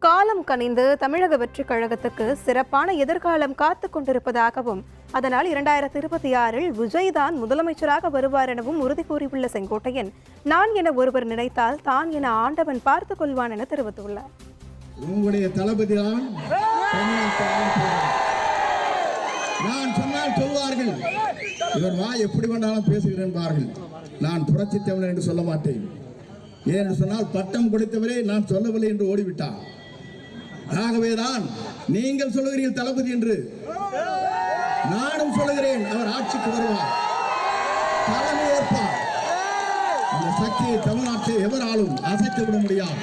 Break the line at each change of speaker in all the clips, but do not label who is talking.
காலம் கனிந்து தமிழக வெற்றிக் கழகத்துக்கு சிறப்பான எதிர்காலம் காத்துக் கொண்டிருப்பதாகவும் அதனால் 2026 விஜய் தான் முதலமைச்சராக வருவார் எனவும் உறுதி கூறியுள்ள செங்கோட்டையன், நான் என ஒருவர் நினைத்தால் தான் என ஆண்டவன் பார்த்துக் கொள்வான் என தெரிவித்துள்ளார்.
உங்களுடைய தளபதி நான் சொன்னால் சொல்வார்கள், இவர் வா எப்படி வேண்டாலும் பேசுகிறேன் பார்கள். நான் புரட்சி தமிழர் என்று சொல்ல மாட்டேன். ஏன்னு சொன்னால் பட்டம் கொடுத்தவரே நான் சொல்லவில்லை என்று ஓடிவிட்டார். ஆகவேதான் நீங்கள் சொல்லுகிறீர்கள் தளபதி என்று, நானும் சொல்லுகிறேன் அவர் ஆட்சிக்கு வருவார், தலைமை ஏற்பார். அந்த சக்தியை தமிழ்நாட்டை எவராலும் அசைத்து விட முடியாது.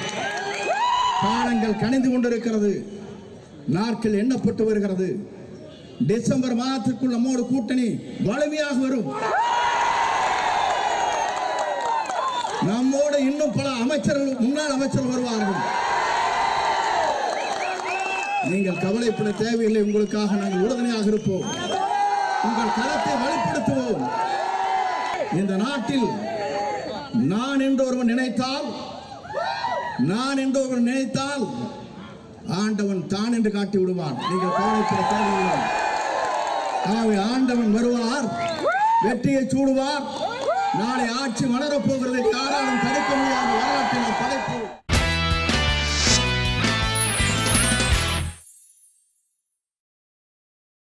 காலங்கள் கணிந்து கொண்டிருக்கிறது, நாட்கள் எண்ணப்பட்டு வருகிறது. டிசம்பர் மாதத்திற்குள் நம்மோடு கூட்டணி வலிமையாக வரும். நம்மோடு இன்னும் பல அமைச்சர்கள், முன்னாள் அமைச்சர்கள் வருவார்கள். நீங்கள் கவலைப்பட தேவையில்லை, உங்களுக்காக நாங்கள் உறுதுணையாக இருப்போம். உங்கள் கருத்தை வலுப்படுத்துவோம். இந்த நாட்டில் நான் என்று ஒருவன் நினைத்தால் ஆண்டவன் தான் என்று காட்டி விடுவான். நீங்கள் கவலைப்பட தேவையில்லை. ஆண்டவன் வருவார், வெற்றியை சூடுவார். நாளை ஆட்சி மலரப் போகிறது.